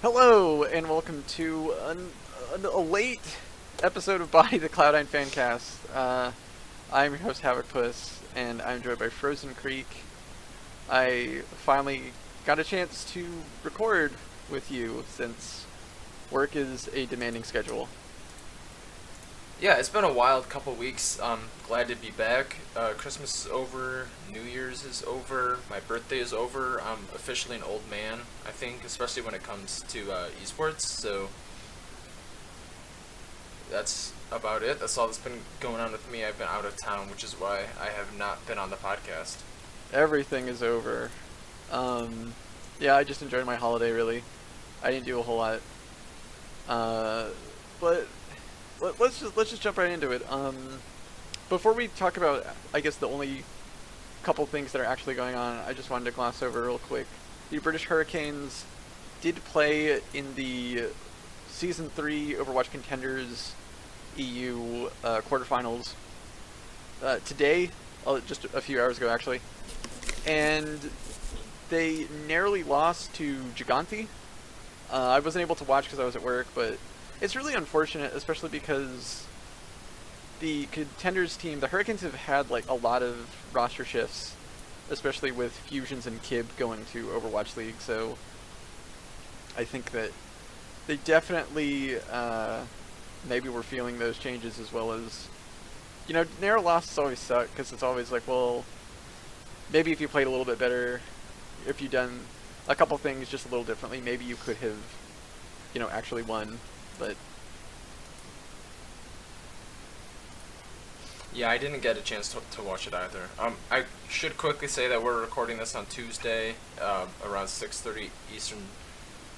Hello, and welcome to a late episode of Bodied, the Cloud9 Fancast. I'm your host, Havokpus, and I'm joined by Frozencreek. I finally got a chance to record with you since work is a demanding schedule. Yeah, it's been a wild couple weeks. Glad to be back. Christmas is over, New Year's is over, my birthday is over. I'm officially an old man, I think, especially when it comes to esports. So that's about it. That's all that's been going on with me. I've been out of town, which is why I have not been on the podcast. Everything is over. Yeah, I just enjoyed my holiday, really. I didn't do a whole lot. But let's just jump right into it. Before we talk about, I guess, the only couple things that are actually going on, I just wanted to gloss over real quick. The British Hurricanes did play in the Season 3 Overwatch Contenders EU quarterfinals today, just a few hours ago actually, and they narrowly lost to Gigante. I wasn't able to watch because I was at work, but it's really unfortunate, especially because the Contenders team, the Hurricanes, have had like a lot of roster shifts, especially with Fusions and Kib going to Overwatch League. So I think that they definitely maybe were feeling those changes, as well as, you know, narrow losses always suck because it's always like, well, maybe if you played a little bit better, if you done a couple things just a little differently, maybe you could have, you know, actually won. But Yeah, I didn't get a chance to watch it either. I should quickly say that we're recording this on Tuesday, around 6:30 Eastern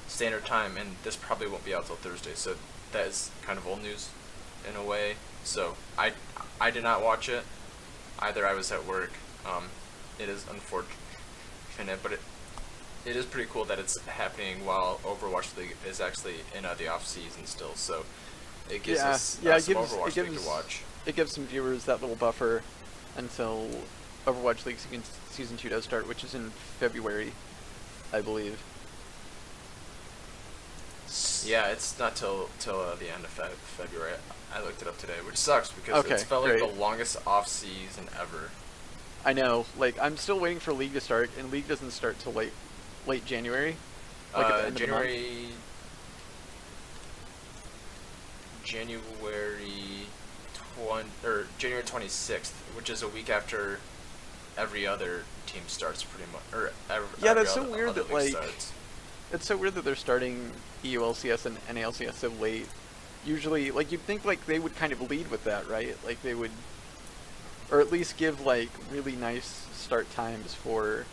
Standard Time, and this probably won't be out till Thursday, so that is kind of old news in a way. So I did not watch it either. I was at work. It is unfortunate, but it is pretty cool that it's happening while Overwatch League is actually in the off season still. So it gives us some Overwatch League to watch. It gives some viewers that little buffer until Overwatch League Season 2 does start, which is in February, I believe. Yeah, it's not till the end of February. I looked it up today, which sucks because it's felt like the longest off season ever. I know. Like, I'm still waiting for League to start, and League doesn't start till late January. Like at the end January. January 26th, which is a week after every other team starts, pretty much. That's so weird that it's so weird that they're starting EULCS and NALCS so late. Usually, like, you'd think like they would kind of lead with that, right? Like they would, or at least give like really nice start times for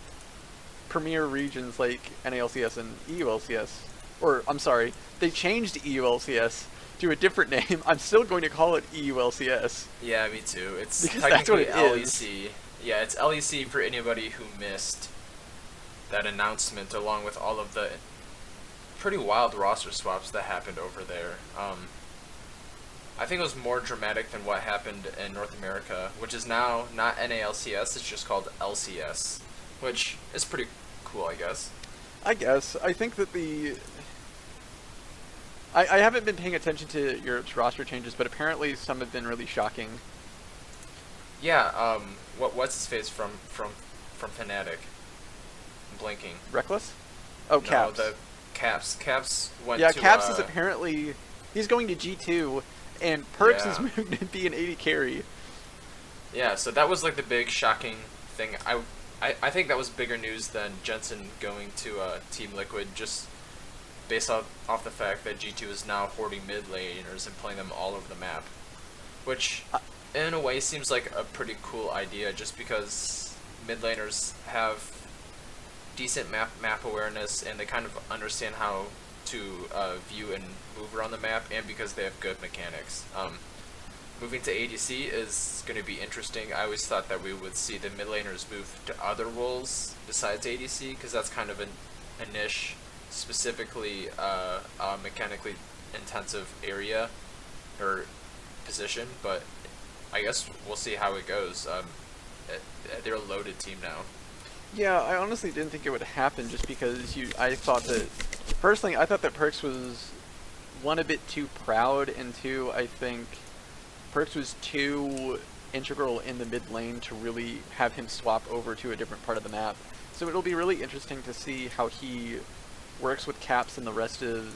premier regions like NALCS and EULCS. Or I'm sorry, they changed EULCS to a different name. I'm still going to call it EULCS. Yeah, me too. It's because that's what it LEC. Yeah, it's LEC for anybody who missed that announcement, along with all of the pretty wild roster swaps that happened over there. I think it was more dramatic than what happened in North America, which is now not NALCS, it's just called LCS, which is pretty cool, I guess. I think that I haven't been paying attention to Europe's roster changes, but apparently some have been really shocking. Yeah, what's his face from Fnatic? I'm blanking. Reckless? Oh, Caps. No, the Caps. Caps went to... Yeah, Caps is apparently... He's going to G2, and Perks is moved to be an 80 carry. Yeah, so that was like the big shocking thing. I think that was bigger news than Jensen going to Team Liquid, just based off the fact that G2 is now hoarding mid laners and playing them all over the map, which in a way seems like a pretty cool idea, just because mid laners have decent map awareness and they kind of understand how to view and move around the map, and because they have good mechanics. Moving to ADC is going to be interesting. I always thought that we would see the mid laners move to other roles besides ADC, because that's kind of a niche, specifically mechanically intensive area or position, but I guess we'll see how it goes. They're a loaded team now. Yeah, I honestly didn't think it would happen, just because I thought that Personally, I thought that Perks was one a bit too proud, and two, I think Perks was too integral in the mid lane to really have him swap over to a different part of the map. So it'll be really interesting to see how he works with Caps and the rest of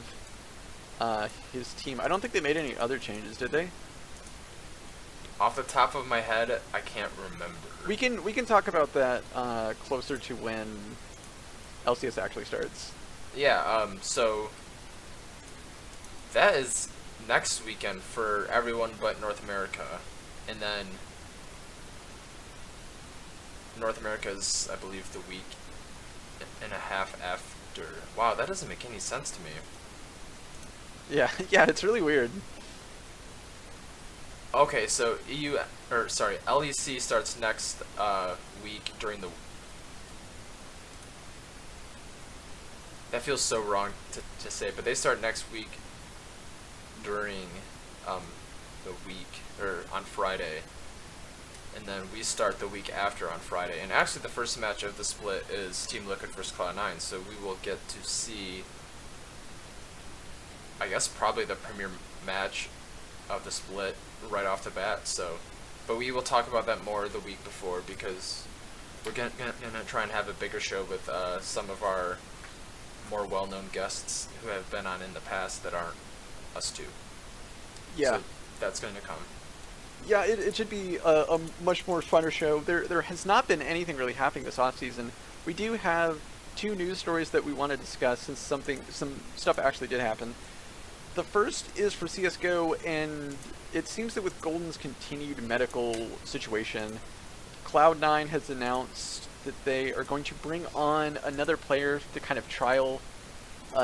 his team. I don't think they made any other changes, did they? Off the top of my head, I can't remember. We can talk about that closer to when LCS actually starts. Yeah, so that is next weekend for everyone but North America. And then North America is, I believe, the week and a half after. Wow, that doesn't make any sense to me. Yeah, yeah, it's really weird. Okay, so LEC starts next week during the. That feels so wrong to say, but they start next week during the week, or on Friday, and then we start the week after on Friday. And actually, the first match of the split is Team Liquid versus Cloud9, so we will get to see, I guess, probably the premier match of the split right off the bat. So, but we will talk about that more the week before, because we're gonna try and have a bigger show with some of our more well-known guests who have been on in the past that aren't us two. Yeah. So that's going to come. Yeah, it should be a much more funner show. There has not been anything really happening this offseason. We do have 2 news stories that we want to discuss, since some stuff actually did happen. The first is for CSGO, and it seems that with Golden's continued medical situation, Cloud9 has announced that they are going to bring on another player to kind of trial.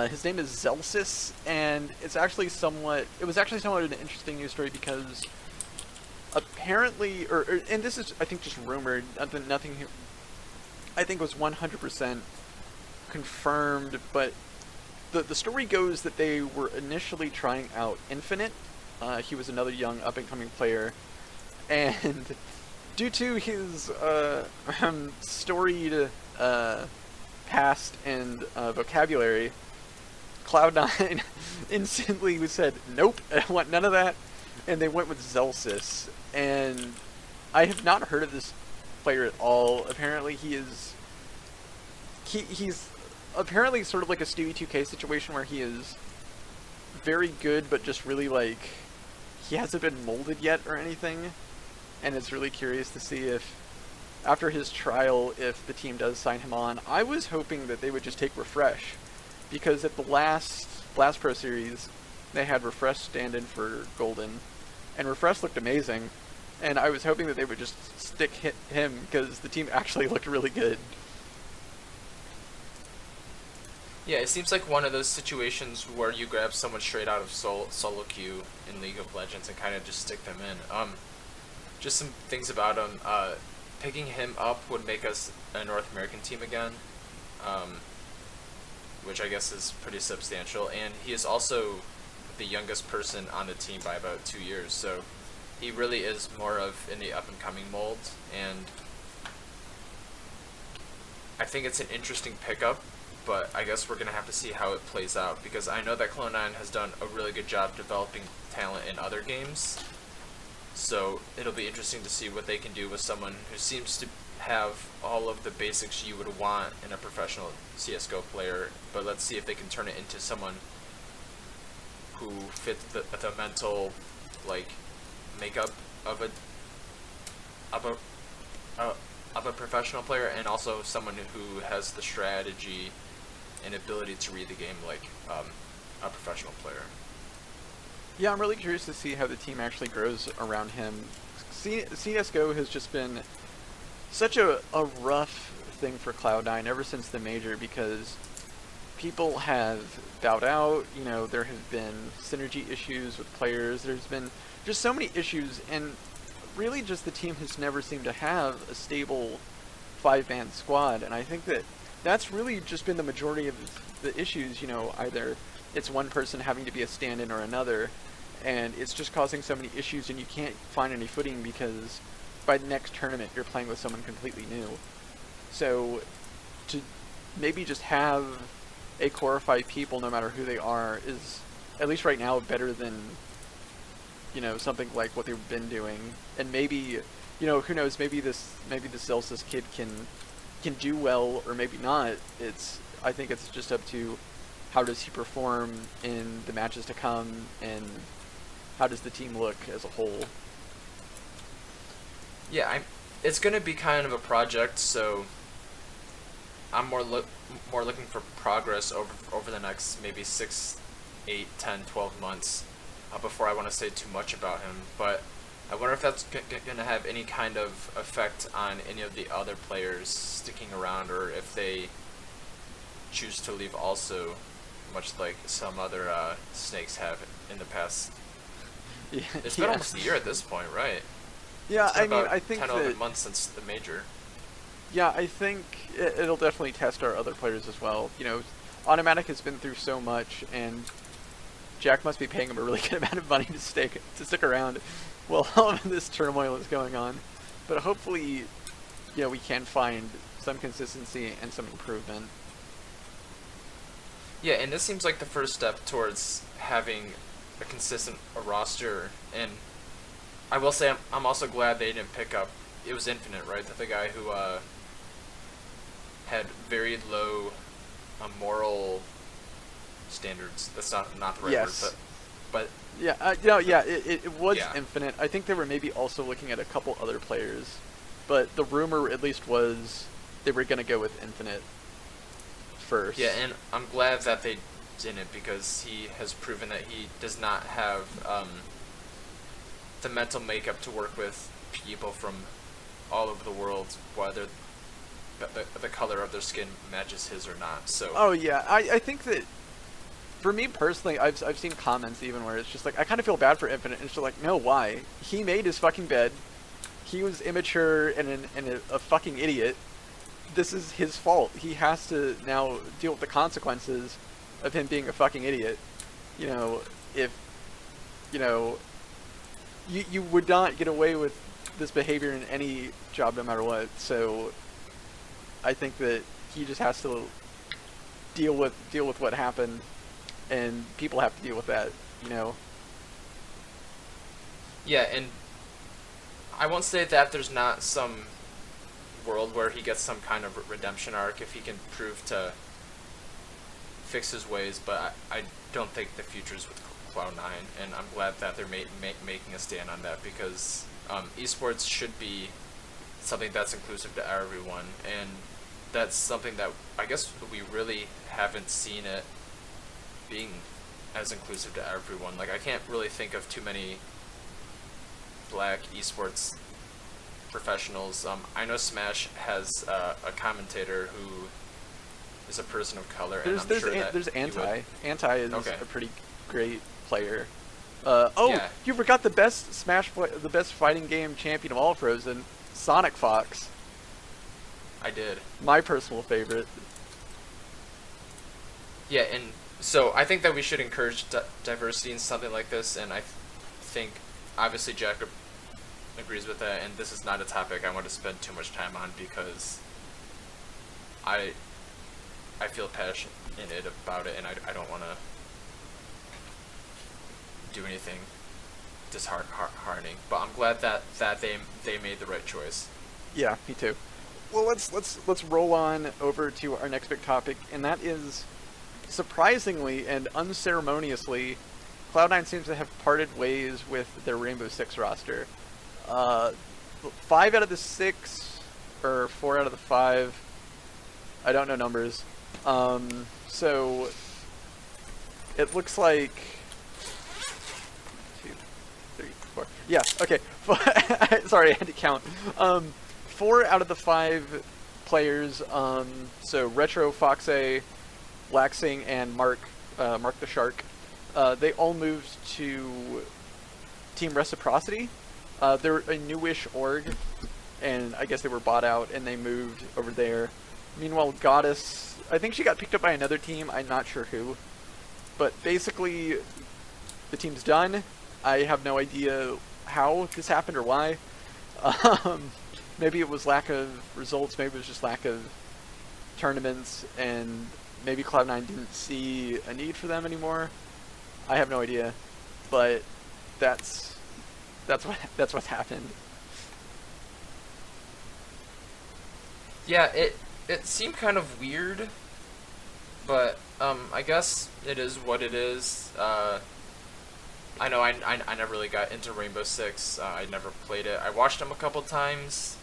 His name is Zelsis, and it was actually somewhat an interesting news story, because apparently, and this is, I think, just rumored, nothing I think was 100% confirmed, but the story goes that they were initially trying out Infinite. He was another young up-and-coming player, and due to his storied past and vocabulary, Cloud9 instantly said, nope, I want none of that, and they went with Zelsis. And I have not heard of this player at all. Apparently he's apparently sort of like a Stewie 2K situation, where he is very good, but just really, like, he hasn't been molded yet or anything. And it's really curious to see if, after his trial, if the team does sign him on. I was hoping that they would just take Refresh, because at the last Pro Series, they had Refresh stand in for Golden, and Refresh looked amazing, and I was hoping that they would just stick him, because the team actually looked really good. Yeah, it seems like one of those situations where you grab someone straight out of solo queue in League of Legends and kind of just stick them in. Just some things about him. Picking him up would make us a North American team again, which I guess is pretty substantial. And he is also the youngest person on the team by about 2 years, so he really is more of in the up-and-coming mold. And I think it's an interesting pickup, but I guess we're going to have to see how it plays out, because I know that Clone9 has done a really good job developing talent in other games. So it'll be interesting to see what they can do with someone who seems to have all of the basics you would want in a professional CSGO player, but let's see if they can turn it into someone who fits the mental, like, makeup of a professional player, and also someone who has the strategy and ability to read the game like a professional player. Yeah, I'm really curious to see how the team actually grows around him. CSGO has just been such a rough thing for Cloud9 ever since the major, because people have bowed out, you know, there have been synergy issues with players, there's been just so many issues, and really just the team has never seemed to have a stable 5-man squad, and I think that that's really just been the majority of the issues, you know, either it's one person having to be a stand-in or another, and it's just causing so many issues, and you can't find any footing, because by the next tournament you're playing with someone completely new. So to maybe just have a core of 5 people, no matter who they are, is at least right now better than, something like what they've been doing. And maybe, who knows? Maybe this Celsius kid can do well, or maybe not. I think it's just up to how does he perform in the matches to come, and how does the team look as a whole. Yeah, it's going to be kind of a project, so I'm more looking for progress over the next maybe 6, 8, 10, 12 months before I want to say too much about him. But I wonder if that's going to have any kind of effect on any of the other players sticking around, or if they choose to leave also, much like some other snakes have in the past. Yeah, it's been almost a year at this point, right? Yeah, I mean, I think 10, 11 months since the major. Yeah, I think it'll definitely test our other players as well. Automatic has been through so much, and Jack must be paying him a really good amount of money to stick around while all of this turmoil is going on. But hopefully, we can find some consistency and some improvement. Yeah, and this seems like the first step towards having a consistent roster. And I will say I'm also glad they didn't pick up, it was Infinite, right? The guy who had very low moral standards. That's not the right Yes. word, but Yeah, it was Yeah. Infinite. I think they were maybe also looking at a couple other players, but the rumor at least was they were going to go with Infinite first. yeah, and I'm glad that they didn't, because he has proven that he does not have the mental makeup to work with people from all over the world, whether the color of their skin matches his or not. So. Oh yeah, I think that for me personally, I've seen comments even where it's just like, I kind of feel bad for Infinite, and it's just like, no, why? He made his fucking bed. He was immature and a fucking idiot. This is his fault. He has to now deal with the consequences of him being a fucking idiot. If you would not get away with this behavior in any job, no matter what. So I think that he just has to deal with what happened, and people have to deal with that. Yeah, and I won't say that there's not some world where he gets some kind of redemption arc if he can prove to fix his ways, but I don't think the future's with Cloud9, and I'm glad that they're making a stand on that, because esports should be something that's inclusive to everyone, and that's something that I guess we really haven't seen it being as inclusive to everyone. Like, I can't really think of too many black esports professionals. I know Smash has a commentator who is a person of color, and I'm sure that there's Anti. Anti is Okay. a pretty great player. Yeah. You forgot the best the best fighting game champion of all, Frozen, Sonic Fox. I did. My personal favorite. Yeah, and so I think that we should encourage diversity in something like this, and I think obviously Jack agrees with that, and this is not a topic I want to spend too much time on, because I feel passionate about it, and I don't want to do anything disheartening. But I'm glad that they made the right choice. Yeah, me too. Well, let's roll on over to our next big topic, and that is, surprisingly and unceremoniously, Cloud9 seems to have parted ways with their Rainbow Six roster. 5 out of the 6, or 4 out of the 5, I don't know numbers. So it looks like 2, 3, 4. Yeah, okay. Sorry, I had to count. 4 out of the 5 players, so Retro, Foxe, Laxing, and Mark the Shark, they all moved to Team Reciprocity. They're a newish org, and I guess they were bought out and they moved over there. Meanwhile, Goddess, I think she got picked up by another team, I'm not sure who. But basically, the team's done. I have no idea how this happened or why. Maybe it was lack of results, maybe it was just lack of tournaments, and maybe Cloud9 didn't see a need for them anymore. I have no idea, but that's what's happened. Yeah, it seemed kind of weird, but I guess it is what it is. I know I never really got into Rainbow Six. I never played it. I watched them a couple times,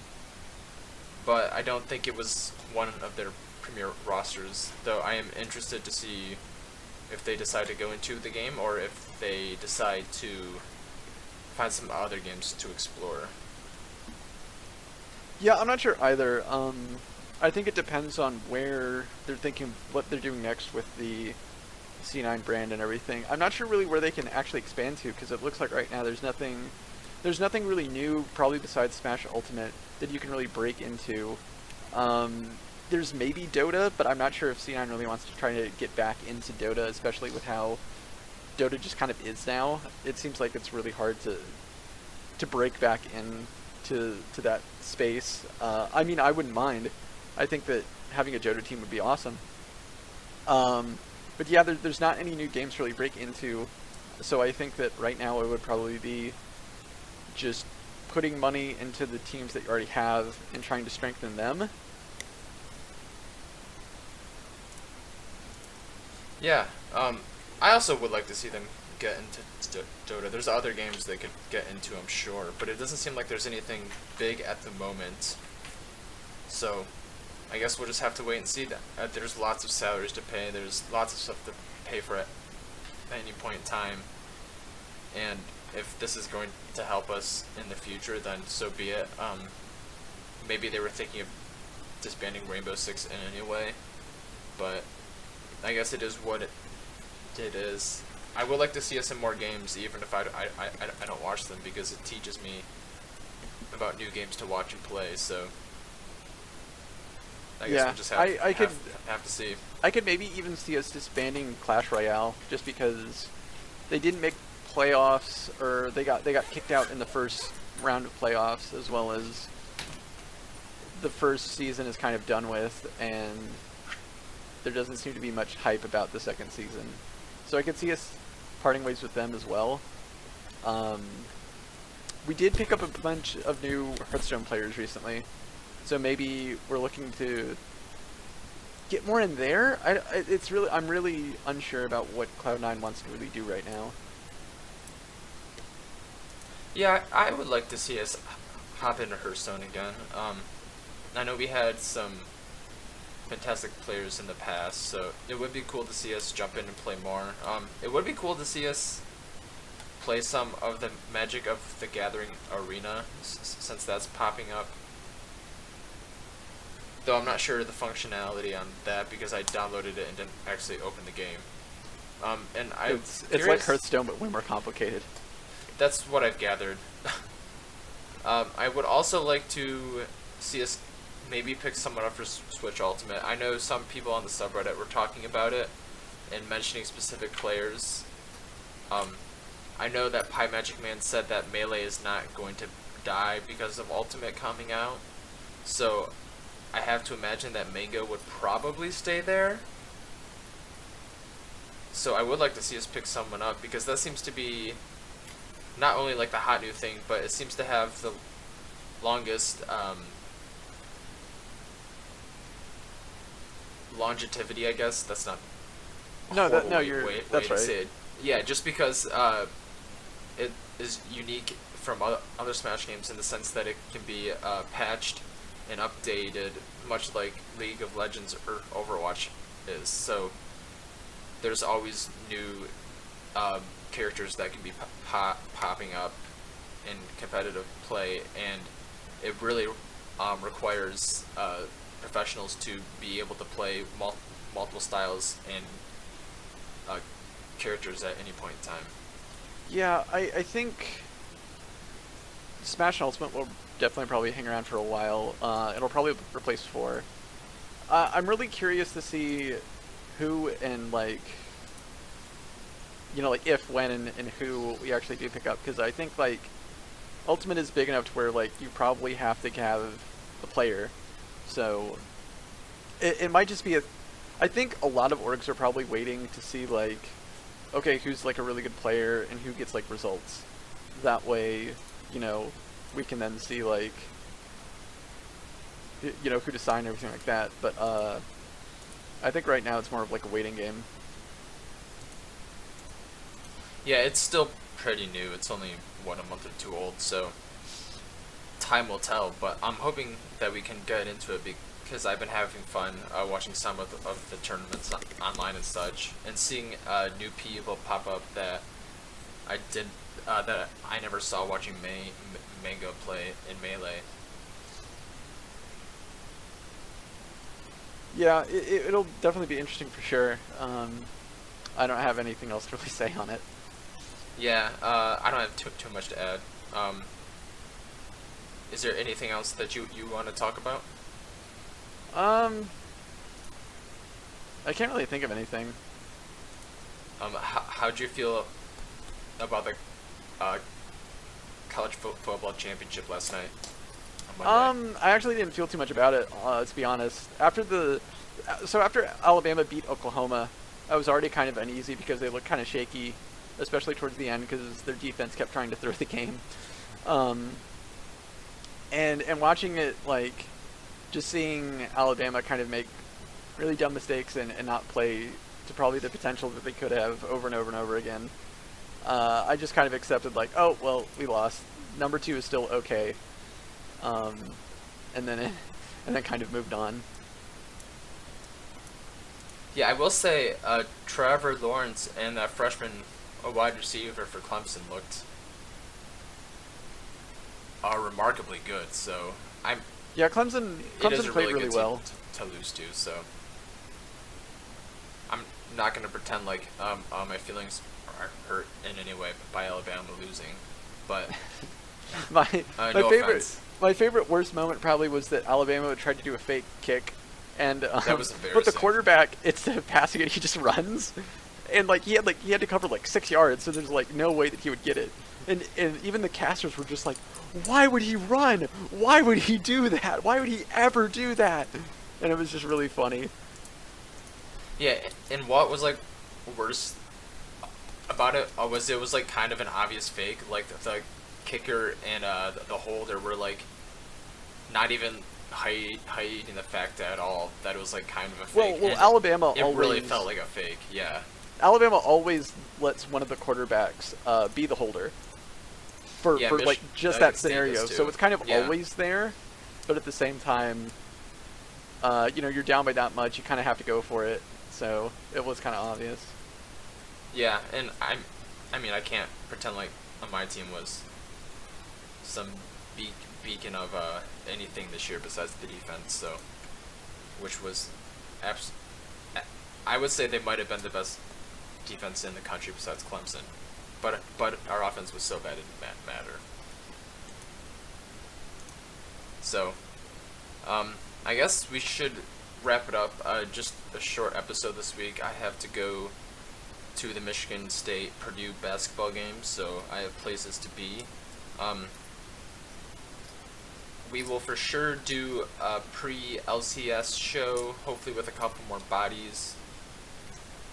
but I don't think it was one of their premier rosters. Though I am interested to see if they decide to go into the game or if they decide to find some other games to explore. Yeah, I'm not sure either. I think it depends on where they're thinking, what they're doing next with the C9 brand and everything. I'm not sure really where they can actually expand to, because it looks like right now there's nothing really new, probably besides Smash Ultimate, that you can really break into. There's maybe Dota, but I'm not sure if C9 really wants to try to get back into Dota, especially with how Dota just kind of is now. It seems like it's really hard to break back in to that space. I mean, I wouldn't mind. I think that having a Dota team would be awesome. But yeah, there's not any new games to really break into, so I think that right now it would probably be just putting money into the teams that you already have and trying to strengthen them. Yeah, I also would like to see them get into Dota. There's other games they could get into, I'm sure, but it doesn't seem like there's anything big at the moment. So, I guess we'll just have to wait and see. That there's lots of salaries to pay. There's lots of stuff to pay for at any point in time. And if this is going to help us in the future, then so be it. Maybe they were thinking of disbanding Rainbow Six in any way, but I guess it is what it is. I would like to see us in more games, even if I don't watch them, because it teaches me about new games to watch and play. So I guess we'll just have to see. I could maybe even see us disbanding Clash Royale, just because they didn't make playoffs, or they got kicked out in the first round of playoffs, as well as the first season is kind of done with, and there doesn't seem to be much hype about the second season. So I could see us parting ways with them as well. We did pick up a bunch of new Hearthstone players recently, so maybe we're looking to get more in there. I'm really unsure about what Cloud9 wants to really do right now. Yeah, I would like to see us hop into Hearthstone again. I know we had some fantastic players in the past, so it would be cool to see us jump in and play more. It would be cool to see us play some of the Magic of the Gathering Arena, since that's popping up. Though I'm not sure the functionality on that, because I downloaded it and didn't actually open the game. And it's like Hearthstone, but way more complicated. That's what I've gathered. I would also like to see us maybe pick someone up for Switch Ultimate. I know some people on the subreddit were talking about it and mentioning specific players. I know that Pie Magic Man said that Melee is not going to die because of Ultimate coming out, so I have to imagine that Mango would probably stay there. So I would like to see us pick someone up, because that seems to be not only like the hot new thing, but it seems to have the longest longevity, I guess. That's not way that's to right. say it. Yeah, just because it is unique from other Smash games in the sense that it can be patched and updated, much like League of Legends or Overwatch is. So there's always new characters that can be popping up in competitive play, and it really requires professionals to be able to play multiple styles and characters at any point in time. Yeah, I think Smash Ultimate will definitely probably hang around for a while. It'll probably replace 4. I'm really curious to see who and like if, when, and who we actually do pick up, because I think like Ultimate is big enough to where like you probably have to have a player, so it might just be a I think a lot of orgs are probably waiting to see like, okay, who's like a really good player and who gets like results. That way, you know, we can then see like, you know, who to sign and everything like that. But I think right now it's more of like a waiting game. Yeah, it's still pretty new. It's only, what, a month or two old, so time will tell. But I'm hoping that we can get into it because I've been having fun watching some of the tournaments online and such, and seeing new people pop up that I never saw watching Mango play in Melee. Yeah, it'll definitely be interesting for sure. I don't have anything else to really say on it. Yeah, I don't have too much to add. Is there anything else that you want to talk about? I can't really think of anything. How'd you feel about the college football championship last night? I actually didn't feel too much about it, to be honest. After Alabama beat Oklahoma, I was already kind of uneasy because they looked kind of shaky, especially towards the end because their defense kept trying to throw the game. And watching it, like, just seeing Alabama kind of make really dumb mistakes and not play to probably the potential that they could have over and over and over again, I just kind of accepted, like, oh, well, we lost. Number 2 is still okay. And then kind of moved on. Yeah, I will say, Trevor Lawrence and that freshman wide receiver for Clemson looked remarkably good. So Clemson played really well to lose to. So I'm not gonna pretend like my feelings are hurt in any way by Alabama losing, but my favorite worst moment probably was that Alabama tried to do a fake kick, and that was embarrassing. but the quarterback, instead of passing it, he just runs, and he had to cover like 6 yards, so there's like no way that he would get it, and even the casters were just like, why would he run? Why would he do that? Why would he ever do that? And it was just really funny. Yeah, and what was like worse about it was like kind of an obvious fake, like the kicker and the holder were like not even hiding the fact at all that it was like kind of a fake. Well, Alabama it really felt like a fake. Yeah, Alabama always lets one of the quarterbacks be the holder for like just that scenario, so it's kind of always there, but at the same time, you know, you're down by that much, you kind of have to go for it, so it was kind of obvious. Yeah, and I mean I can't pretend like my team was some beacon of anything this year besides the defense, so which was I would say they might have been the best defense in the country besides Clemson, but our offense was so bad it didn't matter. So I guess we should wrap it up. Just a short episode this week. I have to go to the Michigan State Purdue basketball game, so I have places to be. We will for sure do a pre-LCS show, hopefully with a couple more bodies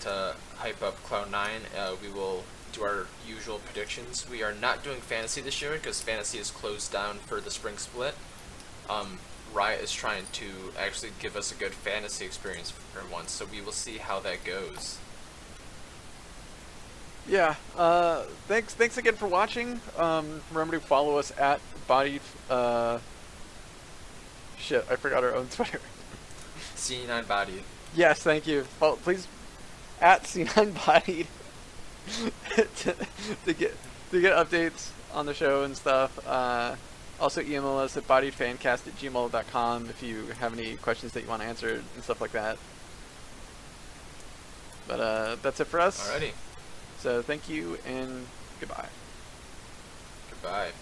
to hype up Cloud9. We will do our usual predictions. We are not doing fantasy this year because fantasy is closed down for the spring split. Riot is trying to actually give us a good fantasy experience for once, so we will see how that goes. Yeah, thanks again for watching. Remember to follow us at Bodied. Shit, I forgot our own Twitter. C9 Bodied. Yes, thank you. Please, at C9 Bodied to get updates on the show and stuff. Also email us at bodiedfancast@gmail.com if you have any questions that you want answered and stuff like that. But that's it for us. Alrighty. So thank you and goodbye. Goodbye.